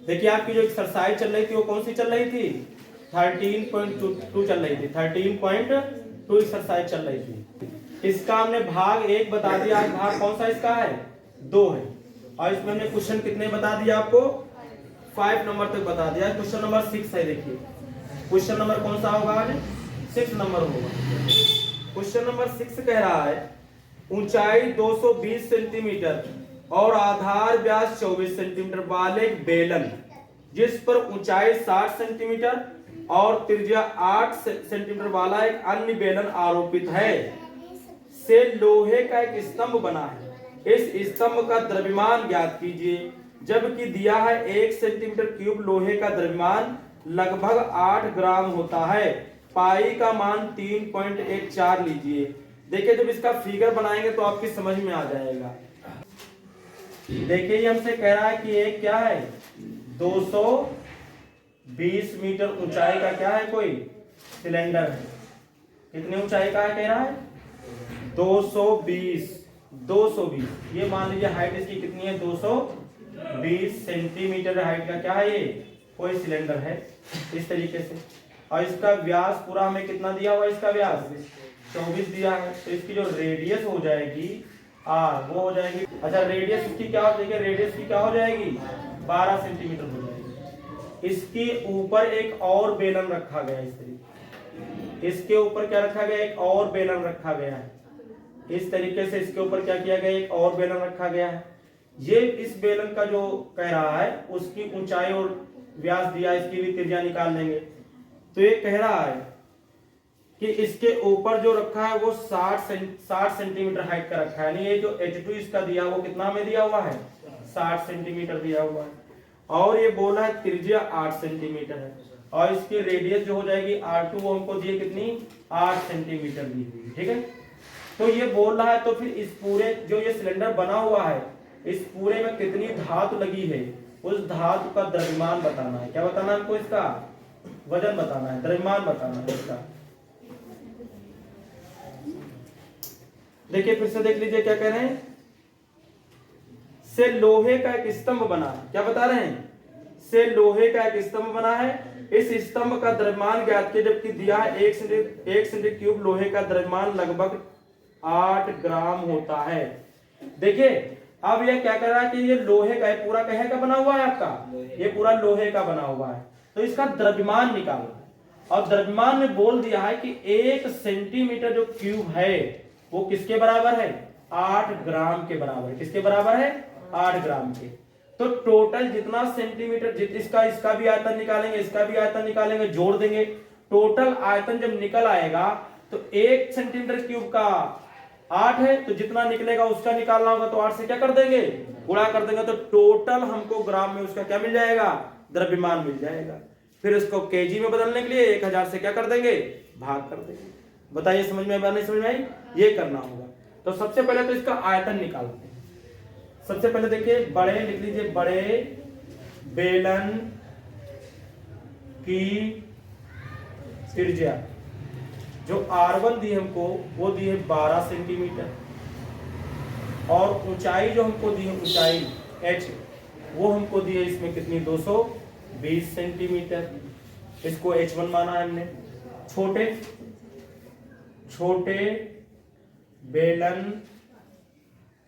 देखिए आपकी जो एक्सरसाइज चल रही थी वो कौन सी चल रही थी, 13.2 चल रही थी, 13.2 एक्सरसाइज चल रही थी। इसका हमने भाग 1 बता दिया, आज भाग कौन सा इसका है, 2 है। और इसमें हमने क्वेश्चन कितने बता दिया आपको, 5 नंबर तक बता दिया। क्वेश्चन नंबर 6 है। देखिए क्वेश्चन नंबर कौन सा होगा आज, 6 नंबर होगा। क्वेश्चन नंबर 6 कह रहा है ऊंचाई 220 सेंटीमीटर और आधार व्यास 24 सेंटीमीटर वाले एक बेलन जिस पर ऊंचाई 60 सेंटीमीटर और त्रिज्या 8 सेंटीमीटर वाला एक अन्य बेलन आरोपित है से लोहे का एक स्तंभ बना है। इस स्तंभ का द्रव्यमान ज्ञात कीजिए। जबकि दिया है 1 सेंटीमीटर क्यूब लोहे का द्रव्यमान लगभग 8 ग्राम होता है। पाई का मान 3.14 लीजिए। देखिए जब इसका फिगर बनाएंगे तो आपकी समझ में आ जाएगा। देखिए ये हमसे कह रहा है कि एक क्या है, 220 मीटर ऊंचाई का क्या है, कोई सिलेंडर है। कितनी ऊंचाई का है कह रहा है, 220। ये मान लीजिए हाइट इसकी कितनी है, 220 सेंटीमीटर हाइट का क्या है, ये कोई सिलेंडर है इस तरीके से। और इसका व्यास पूरा हमें कितना दिया हुआ है, इसका व्यास 24 दिया है। तो इसकी जो रेडियस हो जाएगी आर, वो हो जाएगी, अच्छा रेडियस इसकी क्या हो जाएगी, रेडियस की क्या हो जाएगी, 12 सेंटीमीटर हो जाएगी। इसके ऊपर एक और बेलन रखा गया है इस तरीके, इसके ऊपर क्या रखा गया, एक और बेलन रखा गया है इस तरीके से। इसके ऊपर क्या किया गया, एक और बेलन रखा गया है। ये इस बेलन का जो कह रहा है उसकी ऊंचाई और व्यास दिया, इसकी भी त्रिज्या निकाल लेंगे। तो ये कह रहा है कि इसके ऊपर जो रखा है वो 60 सेंटीमीटर हाइट का रखा है। यानी ये जो H2 इसका दिया वो कितना में दिया हुआ है, 60 सेंटीमीटर दिया हुआ है। और ये बोला है त्रिज्या 8 सेंटीमीटर है और इसकी रेडियस जो हो जाएगी R2 वो हमको दिए कितनी, 8 सेंटीमीटर दी हुई। ठीक है, तो ये बोल रहा है तो फिर इस पूरे जो ये सिलेंडर बना हुआ है इस पूरे में कितनी धातु लगी है, उस धातु का द्रव्यमान बताना है। क्या बताना है हमको, इसका वजन बताना है, द्रव्यमान बताना है इसका। देखिए फिर से देख लीजिए क्या कह रहे हैं, से लोहे का एक स्तंभ बना है। क्या बता रहे हैं, से लोहे का एक स्तंभ बना है। इस स्तंभ का द्रव्यमान ज्ञात किया। जबकि दिया है 1 सेंटीमीटर क्यूब लोहे का द्रव्यमान लगभग 8 ग्राम होता है। देखिए अब ये क्या कर रहा है कि ये लोहे का है, पूरा कहे का बना हुआ है आपका, ये पूरा लोहे का बना हुआ है। तो इसका द्रव्यमान निकालना है और द्रव्यमान में बोल दिया है कि 1 सेंटीमीटर जो क्यूब है वो किसके बराबर है, 8 ग्राम के बराबर है। किसके बराबर है, 8 ग्राम के। तो टोटल जितना सेंटीमीटर इसका भी आयतन निकालेंगे, इसका भी आयतन निकालेंगे, जोड़ देंगे। टोटल आयतन जब निकल आएगा तो 1 सेंटीमीटर क्यूब का 8 है तो जितना निकलेगा उसका निकालना होगा, तो 8 से क्या कर देंगे, गुणा कर देंगे। तो टोटल हमको ग्राम में उसका क्या मिल जाएगा, द्रव्यमान मिल जाएगा। फिर उसको केजी में बदलने के लिए 1000 से क्या कर देंगे, भाग कर देंगे। बताइए समझ में नहीं समझ में आई, ये करना होगा। तो सबसे पहले तो इसका आयतन निकालते हैं। सबसे पहले देखिए बड़े लिख लीजिए, बड़े बेलन की त्रिज्या जो R1 दी हमको वो दी है 12 सेंटीमीटर और ऊंचाई जो हमको दी है, ऊंचाई H वो हमको दी है इसमें कितनी, 220 सेंटीमीटर। इसको H1 माना है हमने। छोटे बेलन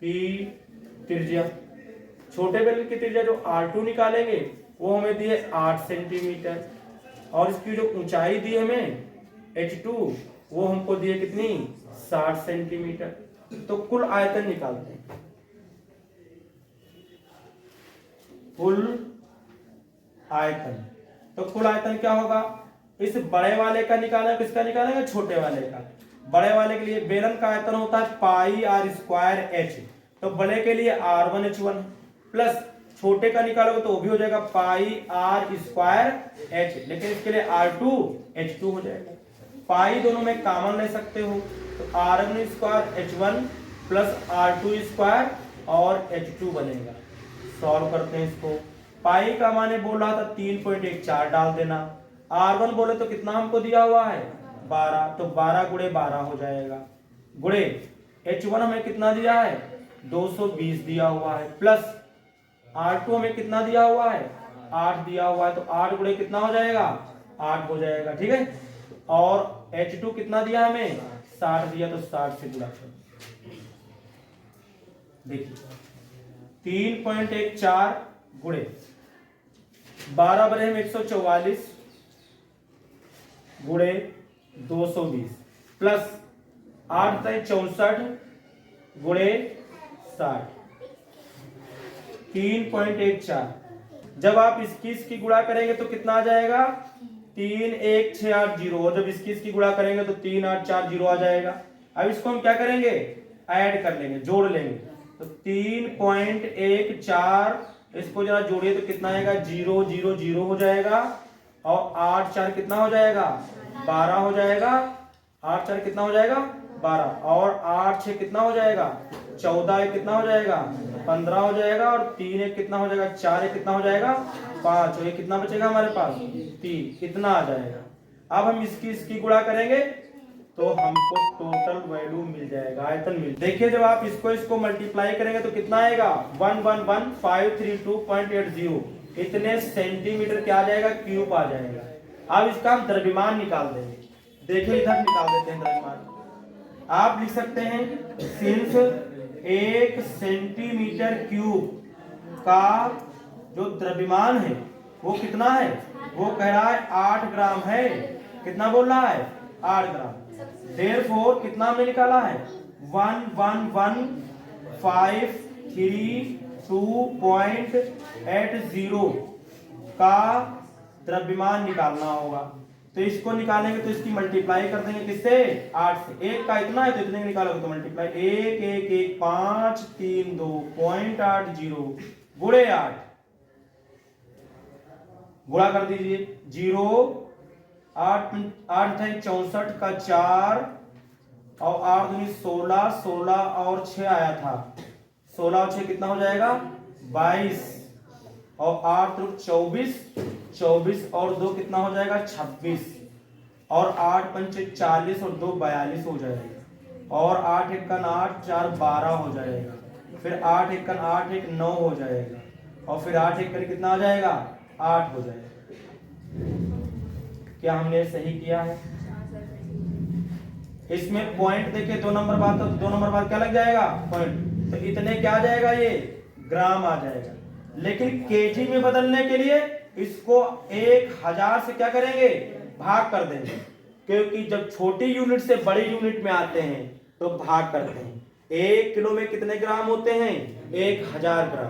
की त्रिज्या, छोटे बेलन की त्रिज्या जो R2 निकालेंगे वो हमें दी है 8 सेंटीमीटर और इसकी जो ऊंचाई दी हमें H2 वो हमको दी है कितनी, 60 सेंटीमीटर। तो कुल आयतन निकालते हैं। कुल आयतन, तो कुल आयतन क्या होगा, इस बड़े वाले का निकालेंगे, किसका निकालेंगे, छोटे वाले का। बड़े वाले के लिए बेलन का आयतन होता है पाई आर स्क्वायर एच, तो बड़े के लिए R1H1 प्लस छोटे का निकालोगे तो वो भी हो जाएगा पाई आर स्क्वायर एच, लेकिन इसके लिए R2H2 हो जाएगा। पाई दोनों में कॉमन ले सकते हो तो R1 square H1 plus R2 square और H2 बनेगा। सॉल्व करते हैं इसको। पाई का माने बोल रहा था 3.14 डाल देना। R1 बोले तो कितना हमको दिया हुआ है, 12, तो 12 गुणे 12 हो जाएगा। गुणे H1 हमें कितना दिया है, 220 दिया हुआ है, प्लस R2 हमें कितना दिया हुआ है, 8 दिया हुआ है तो 8 गुणे कितना हो जाएगा 8 हो जाएगा, ठीक है। और H2 कितना दिया हमें 60 दिया तो 60 से गुणा कर, देखिए 3.14 गुणे 12 बरे में 144 गुणे 220 प्लस 8 तय 64 गुणे 60, 3.14। जब आप इसकी गुणा करेंगे तो कितना आ जाएगा 31680, और जब इसकी गुणा करेंगे तो 3840 आ जाएगा। अब इसको हम क्या करेंगे ऐड कर लेंगे, जोड़ लेंगे, तो 3.14 इसको जरा जोड़िए तो कितना आएगा 000 हो जाएगा, और 8 4 कितना हो जाएगा 12 हो जाएगा, 8 4 कितना हो जाएगा 12, और 8 6 कितना हो जाएगा 14, एक कितना हो जाएगा 15 हो जाएगा, और 3 एक कितना हो जाएगा 4 एक कितना हो जाएगा 5, और ये कितना बचेगा हमारे पास 3, कितना आ जाएगा। अब हम इसकी गुणा करेंगे तो हमको टोटल वैल्यू मिल जाएगा, आयतन मिल। देखिए जब आप इसको मल्टीप्लाई करेंगे तो कितना आएगा 111532.80, इतने सेंटीमीटर क्या आ जाएगा क्यूब आ जाएगा। अब इसका हम द्रव्यमान निकाल देंगे, देखिए इधर निकाल देते हैं द्रव्यमान। आप लिख सकते हैं सिंस 1 सेंटीमीटर क्यूब का जो द्रव्यमान है वो कितना है, वो कह रहा है 8 ग्राम है, कितना बोल रहा है 8 ग्राम। Therefore कितना हमने निकाला है 11153.80 का द्रव्यमान निकालना होगा। तो इसको निकालेंगे तो इसकी मल्टीप्लाई कर देंगे किससे 8 से, एक का इतना है तो इतने का निकालोगे तो मल्टीप्लाई 1 1 1 5 3 2.80 गुणे 8 गुणा कर दीजिए 0 8 8 थे 64 का 4 और 8 दूनी 16 16 और 6 आया था, 16 और 6 कितना हो जाएगा 22, और 8 तो 24 24 और 2 कितना हो जाएगा 26, और 8 पंचे 40 और 2 42 हो जाएगा, और 8 एकन 8 4 12 हो जाएगा, फिर 8 एकन 8 1 9 हो जाएगा, और फिर 8 एकन कितना आ जाएगा 8 हो जाएगा। क्या हमने सही किया है? इसमें पॉइंट देखिए 2 नंबर बाद, तो 2 नंबर बाद क्या लग जाएगा पॉइंट, तो इतने क्या आ जाएगा ये ग्राम आ जाएगा। लेकिन केजी में बदलने के लिए इसको 1000 से क्या करेंगे भाग कर देंगे, क्योंकि जब छोटी यूनिट से बड़ी यूनिट में आते हैं तो भाग करते हैं। 1 किलो में कितने ग्राम होते हैं 1000 ग्राम,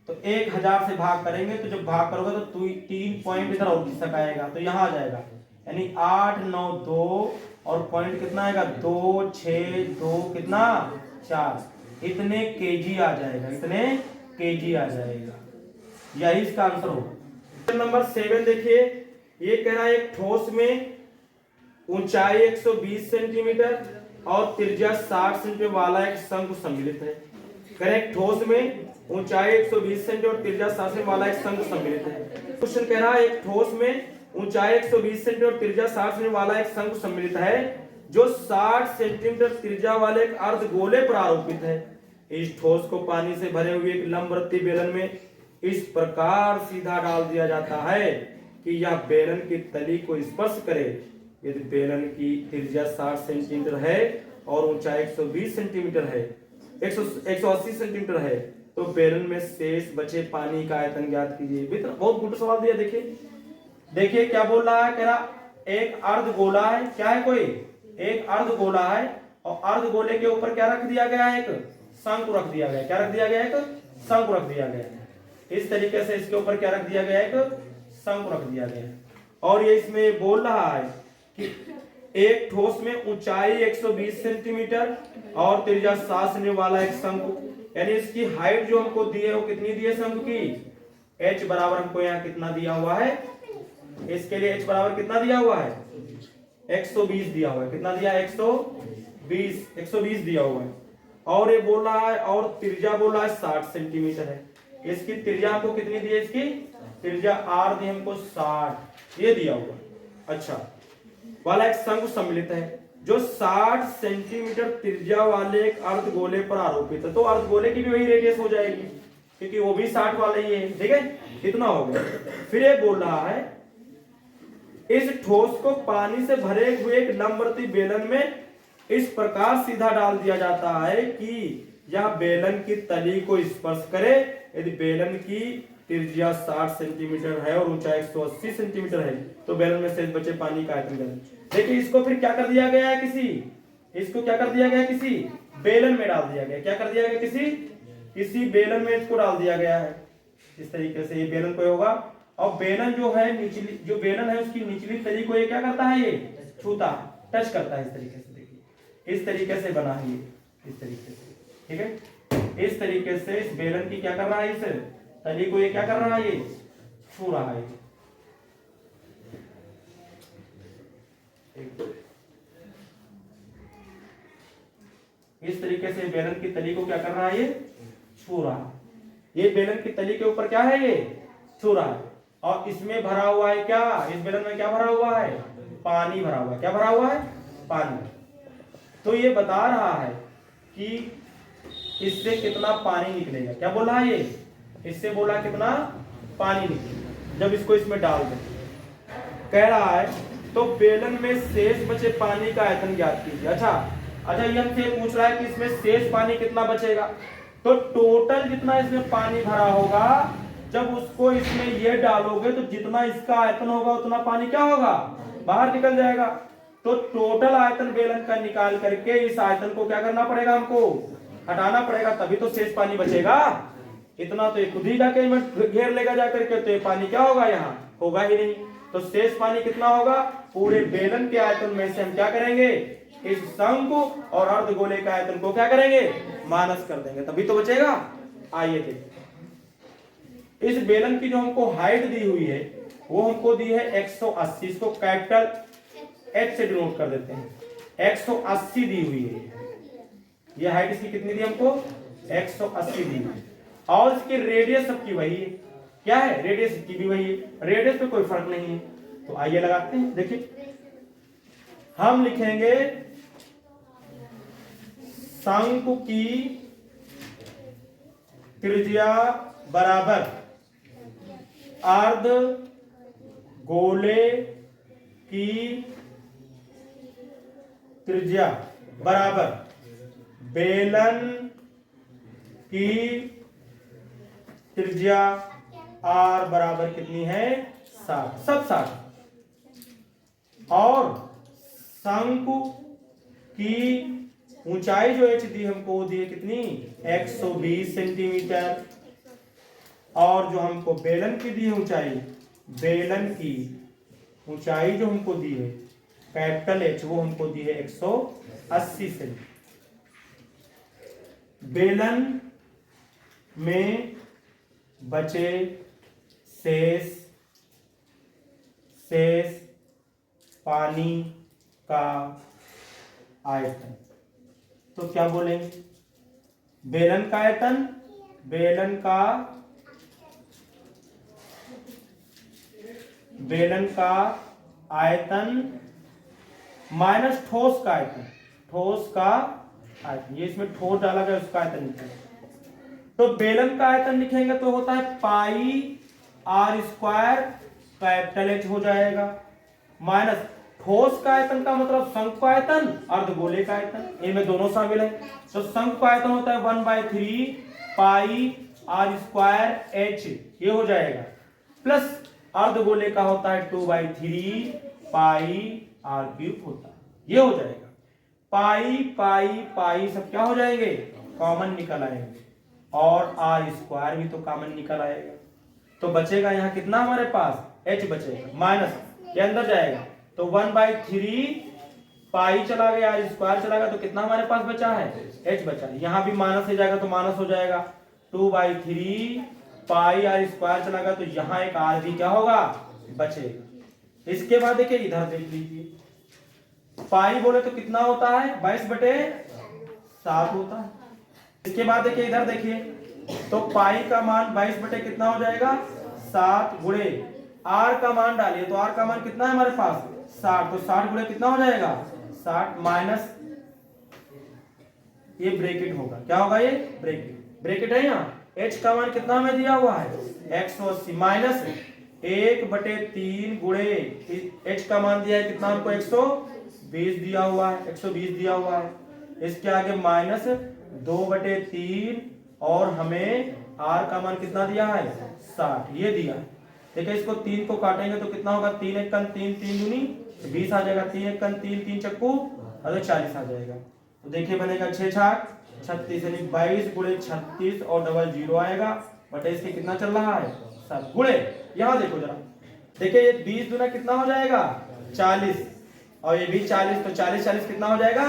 तो 1000 से भाग करेंगे, तो जब भाग करोगे तो 3 पॉइंट इधर और किसका आएगा तो यहाँ आ जाएगा, यानी 8 9 2 और पॉइंट कितना आएगा 2 6 2 कितना 4, इतने केजी आ जाएगा, इतने केजी आ जाएगा। यही इसका आंसर होगा। नंबर 7 देखिए, ये कह रहा है एक ठोस में ऊंचाई 120 सेंटीमीटर और त्रिज्या 60 सेंटीमीटर वाला एक शंकु सम्मिलित है। करेक्ट, ठोस में ऊंचाई 120 सेंटीमीटर और त्रिज्या 60 सेंटीमीटर वाला एक शंकु सम्मिलित है। क्वेश्चन कह रहा है एक ठोस में ऊंचाई 120 सेंटीमीटर और त्रिज्या 60 सेंटीमीटर वाला एक शंकु सम्मिलित है जो 60 सेंटीमीटर त्रिज्या वाले एक अर्धगोले पर आरोपित है। इस ठोस को पानी से भरे हुए एक लंबवृत्तीय बेलन में इस प्रकार सीधा डाल दिया जाता है कि यह बेलन की तली को स्पर्श करे। यदि बेलन की त्रिज्या 60 सेंटीमीटर है और ऊंचाई 120 सेंटीमीटर है, 180 सेंटीमीटर है, तो बेलन में शेष बचे पानी का आयतन ज्ञात कीजिए। बहुत गुड सवाल दिया। देखिए क्या बोल रहा है, कह रहा एक अर्धगोला है, क्या है कोई एक अर्धगोला है, और अर्धगोले के ऊपर क्या रख दिया गया है एक शंकु रख दिया गया। क्या रख दिया गया एक शंकु रख दिया गया है। इस तरीके से इसके ऊपर क्या रख दिया गया एक शंकु रख दिया गया है। और ये इसमें बोल रहा है कि एक ठोस में ऊंचाई 120 सेंटीमीटर और त्रिज्या 60 सेंटीमीटर वाला एक शंकु, यानी इसकी हाइट जो हमको दी है वो कितनी दी है शंकु की, h बराबर हमको यहाँ कितना दिया हुआ है, इसके लिए h बराबर कितना दिया हुआ है 120 दिया हुआ है। कितना दिया है 120 दिया हुआ है। और ये बोल रहा है और त्रिज्या बोल रहा है 60 सेंटीमीटर है। इसकी त्रिज्या हमको कितनी दी है, इसकी त्रिज्या r दी हमको 60, ये दिया हुआ। अच्छा, वाला एक शंकु सम्मिलित है जो 60 सेंटीमीटर त्रिज्या वाले एक अर्धगोले पर आरोपित है। तो अर्धगोले की भी वही रेडियस हो जाएगी, क्योंकि वो भी 60 वाला ही है। ठीक है, कितना हो गया। फिर ये बोल रहा है इस ठोस को पानी से भरे हुए एक लंबवर्ती बेलन में इस प्रकार सीधा डाल दिया जाता है कि यह बेलन की तली को स्पर्श करे। यदि बेलन की त्रिज्या 60 सेंटीमीटर है और ऊंचाई 180 सेंटीमीटर है तो बेलन में शेष बचे पानी का आयतन ज्ञात। देखिए इसको फिर क्या कर दिया गया है, इसको क्या कर दिया गया, किसी बेलन में डाल दिया गया। क्या कर दिया गया, किसी बेलन में इसको डाल दिया गया है। इस तरीके से ये बेलन कोई होगा और बेलन जो है निचली, जो बेलन है उसकी निचली तली को ये क्या करता है, ये छूता, टच करता है। इस तरीके से देखिए, इस तरीके से बना है ये, इस तरीके से। ठीक है, इस तरीके से इस बेलन की क्या कर रहा है, इस तली को ये क्या कर रहा है, ये छू रहा है। इस तरीके से बेलन की तली को क्या कर रहा है, ये छू रहा है। ये बेलन की तली के ऊपर क्या है, ये छू रहा है। और इसमें भरा हुआ है क्या, इस बेलन में क्या भरा हुआ है, पानी भरा हुआ है। क्या भरा हुआ है, पानी। तो ये बता रहा है कि इससे कितना पानी निकलेगा। क्या बोला है ये, इससे बोला कितना पानी निकलेगा जब इसको इसमें डाल दें। कह रहा है तो बेलन में शेष बचे पानी का आयतन ज्ञात कीजिए। अच्छा ये हमसे पूछ रहा है कि इसमें शेष पानी कितना बचेगा। तो टोटल जितना इसमें पानी भरा होगा जब उसको इसमें ये डालोगे तो जितना इसका आयतन होगा उतना पानी क्या होगा, बाहर निकल जाएगा। तो टोटल आयतन बेलन का निकाल करके इस आयतन को क्या करना पड़ेगा, हमको हटाना पड़ेगा, तभी तो शेष पानी बचेगा। इतना तो खुद ही जाके घेर लेगा जाकर के, तो ये पानी क्या होगा, यहाँ होगा ही नहीं। तो शेष पानी कितना होगा, पूरे बेलन के आयतन में से हम क्या करेंगे, इस शंकु और अर्धगोले का आयतन को क्या करेंगे, माइनस कर देंगे, तभी तो बचेगा। आइए देखिए, इस बेलन की जो हमको हाइट दी हुई है वो हमको दी है 180। इसको कैपिटल H से डिनोट कर देते हैं। 180 दी हुई है। ये हाइट इसकी कितनी दी हमको, 180 दी है। और इसकी रेडियस सबकी वही है। क्या है, रेडियस की भी वही है, रेडियस पे कोई फर्क नहीं है। तो आइए लगाते हैं। देखिए हम लिखेंगे शंकु की त्रिज्या बराबर अर्ध गोले की त्रिज्या बराबर बेलन की त्रिज्या R बराबर कितनी है, 60, सब 60। और शंकु की ऊंचाई जो h दी हमको वो दी है कितनी, 120 सेंटीमीटर। और जो हमको बेलन की दी है ऊंचाई, बेलन की ऊंचाई जो हमको दी है कैपिटल H, वो हमको दी है 180 सेंटीमीटर। बेलन में बचे शेष पानी का आयतन। तो क्या बोलेंगे, बेलन का आयतन, बेलन का आयतन माइनस ठोस का आयतन, ठोस का आयतन। ये इसमें ठोस डाला गया उसका आयतन निकलेगा। तो बेलन का आयतन लिखेंगे तो होता है पाई R स्क्वायर कैपिटल H हो जाएगा, माइनस ठोस का आयतन का मतलब शंकु का आयतन, अर्धगोले का आयतन, इनमें दोनों शामिल है। तो शंकु का आयतन होता है 1/3 पाई R स्क्वायर H, ये हो जाएगा, प्लस अर्धगोले का होता है 2/3 पाई R क्यूब होता है, ये हो जाएगा। पाई पाई पाई सब क्या हो जाएंगे, कॉमन निकल आएंगे, और R स्क्वायर भी तो कॉमन निकल आएगा। तो बचेगा यहाँ कितना हमारे पास, H बचेगा, माइनस ये अंदर जाएगा तो 1/3 पाई चला गया, R स्क्वायर चला गया, तो कितना हमारे पास बचा है, H बचा है। यहाँ भी माइनस हो जाएगा तो माइनस हो जाएगा, 2/3 पाई R स्क्वायर चला गया, तो यहाँ एक R भी क्या होगा, बचेगा। इसके बाद देखिए इधर देख लीजिए, पाई बोले तो कितना होता है, 22/7 होता है। इसके बाद देखिए इधर देखिए, तो पाई का मान 22 कितना हो जाएगा, 7 गुणे R का मान डालिए, तो R का मान कितना है हमारे पास, 60, तो 60 गुणे कितना हो जाएगा, 60 माइनस ये ब्रैकेट होगा, क्या होगा ये ब्रैकेट, ब्रैकेट है यहाँ, h का मान कितना हमें दिया हुआ है 180 माइनस 1/3 गुणे h का मान दिया है कितना हमको 120 दिया हुआ है 120 दिया हुआ है। इसके आगे माइनस 2/3 और हमें r का मान कितना दिया है 60 ये दिया है। देखिए इसको 3 को काटेंगे तो कितना होगा 3 एक 3 3 दूनी 20 आ जाएगा 3 एक 3 3 चक्कू और 40 आ जाएगा। तो देखिए बनेगा 6 छाक 36 यानी 22 गुणे 36 और डबल 0 आएगा बटे इसके कितना चल रहा है 7 गुणे। यहाँ देखो जरा देखिए ये 20 दूना कितना हो जाएगा 40 और ये भी 40 तो 40 40 कितना हो जाएगा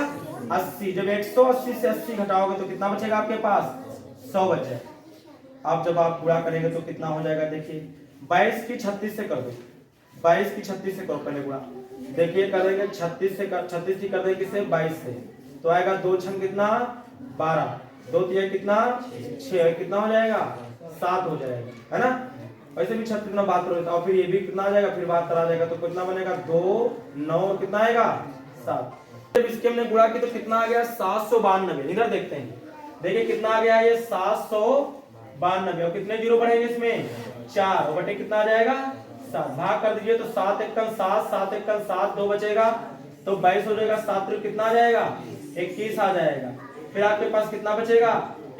80। जब 180 से 80 घटाओगे तो कितना बचेगा आपके पास 100 बचेगा। अब जब आप गुणा करेंगे तो कितना हो जाएगा देखिए 22 की 36 से कर दो 22 की 36 से करो पहले गुणा। देखिए कर देंगे 36 से 36 की कर देंगे किससे 22 से तो आएगा 2 छंग कितना 12 2 तिया कितना 6 कितना हो जाएगा 7 हो जाएगा है ना। वैसे भी 36 में बात करो और फिर ये भी कितना आ जाएगा फिर बात करा जाएगा तो कितना बनेगा 2 9 कितना आएगा 7। जब इसके हमने गुणा की तो कितना आ गया 792। इधर देखते हैं देखिए कितना आ गया ये 792 और कितने जीरो बढ़ेंगे इसमें 4 और बटे कितना आ जाएगा 7 भाग कर दीजिए तो 7 एक 7 7 एक 7 2 बचेगा तो 22 हो जाएगा 7 कितना आ जाएगा 21 आ जाएगा। फिर आपके पास कितना बचेगा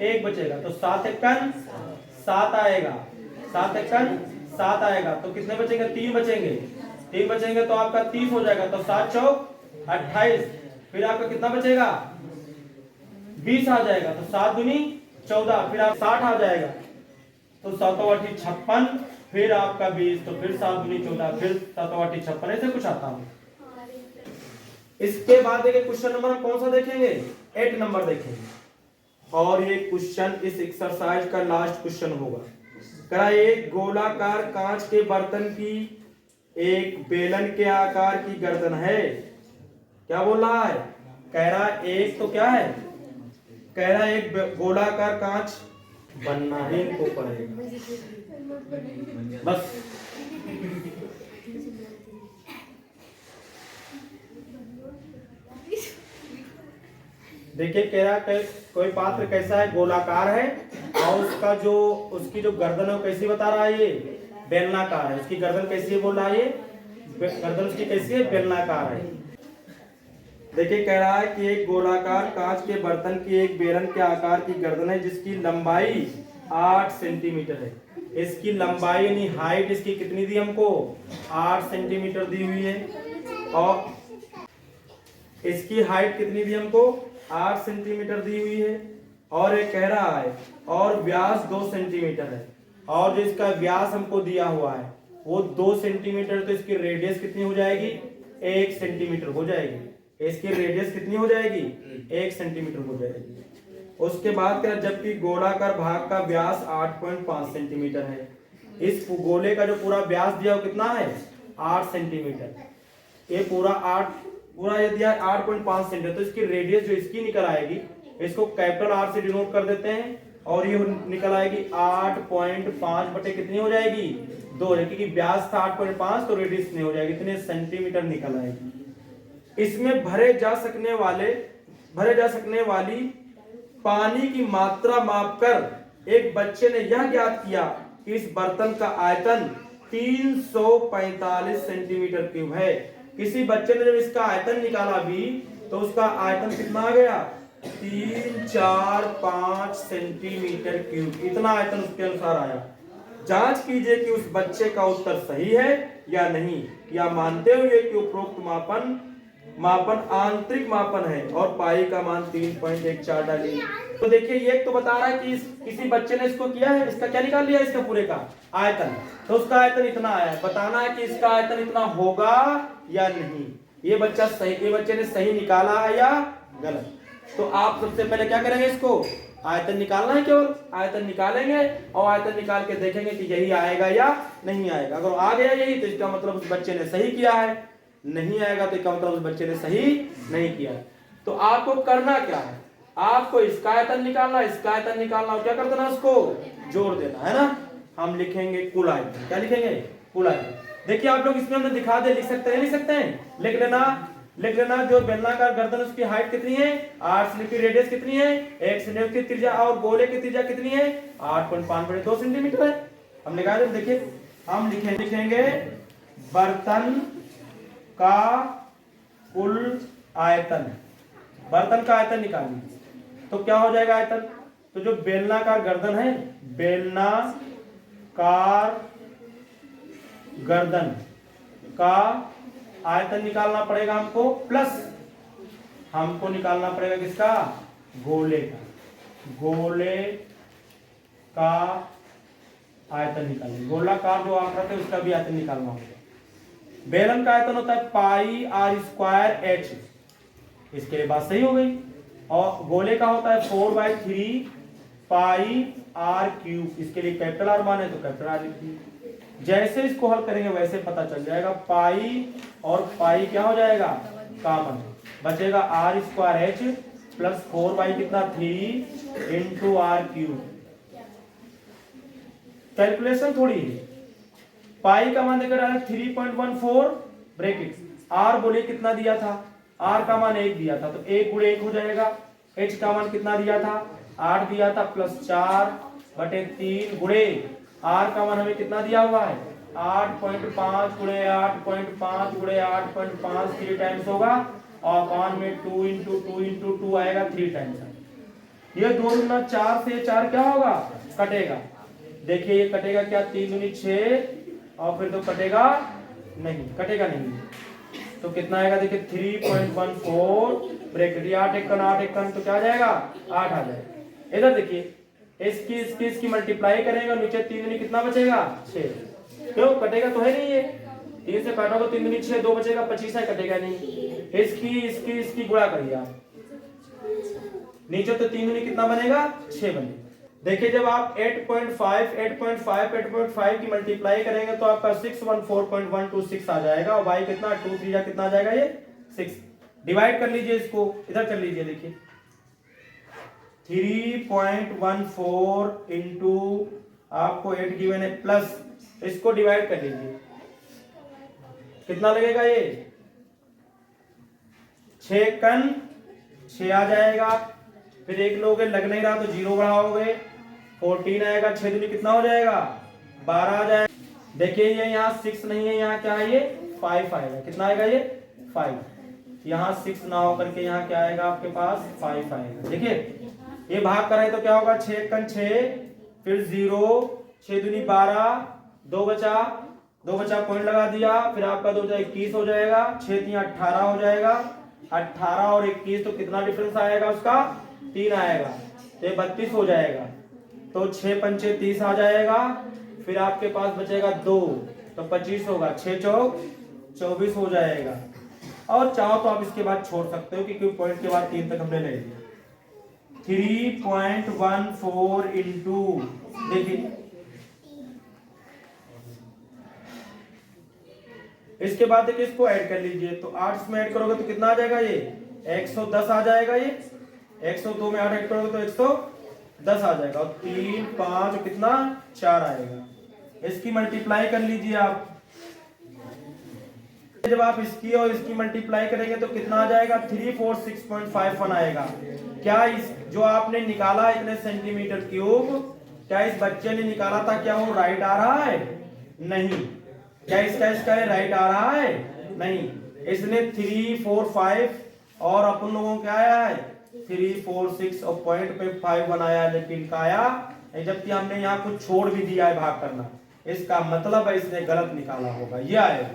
1 बचेगा तो 7 एक 7 आएगा 7 एक 7 आएगा तो कितने बचेंगे 3 बचेंगे 3 बचेंगे तो आपका 30 हो जाएगा तो 7 चौक 28। फिर आपका कितना बचेगा 20 आ जाएगा तो 7 दूनी 14 फिर आप 60 आ जाएगा तो 7 8 56 फिर आपका 20 तो फिर 7 दूनी 14 फिर 7 8 56 ऐसे कुछ आता हूं। इसके बाद देखिए क्वेश्चन नंबर हम कौन सा देखेंगे 8 नंबर देखेंगे और ये क्वेश्चन इस एक्सरसाइज का लास्ट क्वेश्चन होगा। करा एक गोलाकार कांच के बर्तन की एक बेलन के आकार की गर्दन है। क्या बोल रहा है कह रहा एक तो क्या है कह रहा एक गोलाकार कांच बनना ही इनको पड़ेगा बस। देखिए कह रहा है कोई पात्र कैसा है गोलाकार है और उसका जो उसकी जो गर्दन है वो कैसी बता रहा है ये बेलनाकार है। उसकी गर्दन कैसी है बोल रहा है ये गर्दन उसकी कैसी है बेलनाकार है। देखिए कह रहा है कि एक गोलाकार कांच के बर्तन की एक बेलन के आकार की गर्दन है जिसकी लंबाई 8 सेंटीमीटर है। इसकी लंबाई यानी हाइट इसकी कितनी दी हमको 8 सेंटीमीटर दी हुई है और इसकी हाइट कितनी दी हमको 8 सेंटीमीटर दी हुई है और ये कह रहा है और व्यास 2 सेंटीमीटर है और जो इसका व्यास हमको दिया हुआ है वो 2 सेंटीमीटर तो इसकी रेडियस कितनी हो जाएगी 1 सेंटीमीटर हो जाएगी। इसकी रेडियस कितनी हो जाएगी 1 सेंटीमीटर हो जाएगी। उसके बाद क्या जबकि गोलाकार भाग का व्यास 8.5 सेंटीमीटर है। इस गोले का जो पूरा व्यास दिया वो कितना है 8 सेंटीमीटर। ये पूरा ये दिया 8.5 सेंटीमीटर तो इसकी रेडियस जो इसकी निकल आएगी इसको कैपिटल R से डिनोट कर देते हैं और ये निकल आएगी 8.5 बटे कितनी हो जाएगी 2 क्योंकि व्यास था 8.5 तो रेडियस नहीं हो जाएगी इतने सेंटीमीटर निकल आएगी। इसमें भरे जा सकने वाली पानी की मात्रा मापकर एक बच्चे ने यह ज्ञात किया कि इस बर्तन का आयतन 345 सेंटीमीटर क्यूब है। किसी बच्चे ने जब इसका आयतन निकाला भी तो उसका आयतन कितना आ गया 345 सेंटीमीटर क्यूब इतना आयतन उसके अनुसार आया। जांच कीजिए कि उस बच्चे का उत्तर सही है या नहीं या मानते हुए कि उपरोक्त मापन आंतरिक मापन है और पाई का मान 3.14 डालिए। तो देखिए ये तो बता रहा है कि किसी बच्चे ने इसको किया है इसका क्या निकाल लिया इसका पूरे का आयतन तो उसका आयतन इतना आया है। बताना है कि इसका आयतन इतना होगा या नहीं। ये बच्चे ने सही निकाला है या गलत। तो आप सबसे पहले क्या करेंगे इसको आयतन निकालना है केवल आयतन निकालेंगे और आयतन निकाल के देखेंगे कि यही आएगा या नहीं आएगा। अगर आ गया यही तो इसका मतलब उस बच्चे ने सही किया है नहीं आएगा तो इसका मतलब उस बच्चे ने सही नहीं किया है। तो आपको करना क्या है आपको इसका आयतन निकालना और क्या कर देना उसको जोड़ देना है ना। हम लिखेंगे कुल आयतन क्या लिखेंगे कुल आयतन। देखिए आप लोग इसमें हमने दिखा दे लिख सकते हैं लिख लेना लिख लेना जो बेलनाकार गर्दन उसकी हाइट कितनी है 8, स्लिप की रेडियस कितनी है 1, स्लिप की त्रिज्या और गोले की त्रिज्या कितनी है 8.5/2 सेंटीमीटर है। हम निकाल दें, देखिए हम लिखेंगे बर्तन का कुल आयतन, बर्तन का आयतन निकालिए तो क्या हो जाएगा आयतन, तो जो बेलनाकार गर्दन है बेलनाकार गर्दन का आयतन निकालना पड़ेगा हमको, प्लस हमको निकालना पड़ेगा किसका गोले का, गोले का आयतन निकालिए, गोलाकार जो आंकड़ा है उसका भी आयतन निकालना होगा। बेलन का आयतन होता है पाई आर स्क्वायर एच, इसके लिए बात सही हो गई, और गोले का होता है 4/3 पाई आर क्यूब, इसके लिए कैपिटल आर मान है तो कैपिटल आर लिख दिए। जैसे इसको हल करेंगे वैसे पता चल जाएगा, पाई और पाई क्या हो जाएगा कॉमन, बचेगा आर स्क्वायर एच प्लस 4 कितना 3 इंटू आर क्यूब। कैलकुलेशन थोड़ी है, पाई का मान देकर डायरेक्ट 3.14 ब्रैकेट, आर बोले कितना दिया था, आर का मान 1 दिया था तो 1 गुणे 1 हो जाएगा, एच का मान कितना दिया था 8 दिया था प्लस 4/3 गुणे आर का मान हमें कितना दिया हुआ है 8.5 गुणे 8.5 गुणे 8.5 3 टाइम्स होगा, और अपान में 2 इंटू 2 इंटू 2 आएगा 3 टाइम्स। ये 2 गुना 4 से 4 क्या होगा कटेगा, देखिए ये कटेगा क्या 3 दूनी 6 और फिर तो कटेगा नहीं, कटेगा नहीं तो कितना आएगा देखिए 3.14 ब्रैकेट 8 एकन 8 एकन तो क्या आ जाएगा 8 आ जाएगा। इधर देखिए इसकी मल्टीप्लाई करेंगे, नीचे 3 दूनी कितना बचेगा 6, क्यों कटेगा तो है नहीं, ये 3 से काटोगे 3 दूनी 6 2 बचेगा 25 है, कटेगा नहीं। इसकी गुणा करिए आप, नीचे तो 3 दूनी कितना बनेगा 6 बनेगा। देखिए जब आप 8.5 की मल्टीप्लाई करेंगे तो आपका 614.126 आ जाएगा, और y कितना 2 3 कितना आ जाएगा ये 6। डिवाइड कर लीजिए इसको, इधर कर लीजिए, देखिए 3.14 इंटू आपको 8 गिवन है प्लस इसको डिवाइड कर लीजिए, कितना लगेगा ये 6 कन 6 आ जाएगा, फिर एक लोगे लग नहीं रहा तो 0 बढ़ाओगे 14 आएगा, 6 दूनी कितना हो जाएगा 12 आ जाएगा। देखिए ये यहाँ 6 नहीं है, यहाँ क्या है ये 5 आएगा, कितना आएगा ये 5, यहाँ 6 ना होकर के यहाँ क्या आएगा आपके पास 5 आएगा। देखिए ये भाग करें तो क्या होगा 6 कन 6 फिर 0 6 दूनी 12 2 बचा पॉइंट लगा दिया, फिर आपका 2 21 हो जाएगा, 6 3 18 हो जाएगा, 18 और 21 तो कितना डिफरेंस आएगा उसका 3 आएगा, तो ये 32 हो जाएगा, तो 6 पंचे 30 आ जाएगा, फिर आपके पास बचेगा 2 तो 25 होगा, 6 चौक 24 हो जाएगा। और चाहो तो आप इसके बाद छोड़ सकते हो क्योंकि पॉइंट के बाद 3 तक हमने ले लिया। 3.14 इंटू देखिए इसके बाद देखिए इसको ऐड कर लीजिए, तो 8 इसमें ऐड करोगे तो कितना आ जाएगा ये 110 आ जाएगा, ये 102 में 8 ऐड करोगे तो 110 आ जाएगा, और 3 5 कितना 4 आएगा। इसकी मल्टीप्लाई कर लीजिए आप, जब आप इसकी और इसकी मल्टीप्लाई करेंगे तो कितना आ जाएगा 346.51 आएगा। क्या इस जो आपने निकाला इतने सेंटीमीटर क्यूब, क्या इस बच्चे ने निकाला था क्या वो राइट आ रहा है नहीं, क्या इसका राइट आ रहा है नहीं, इसने 3 4 5 और अपन लोगों क्या आया है 3 4 6 और पॉइंट पे 5 बनाया है, जबकि इनका आया, जबकि हमने यहाँ कुछ छोड़ भी दिया है भाग करना, इसका मतलब है इसने गलत निकाला होगा, ये आएगा।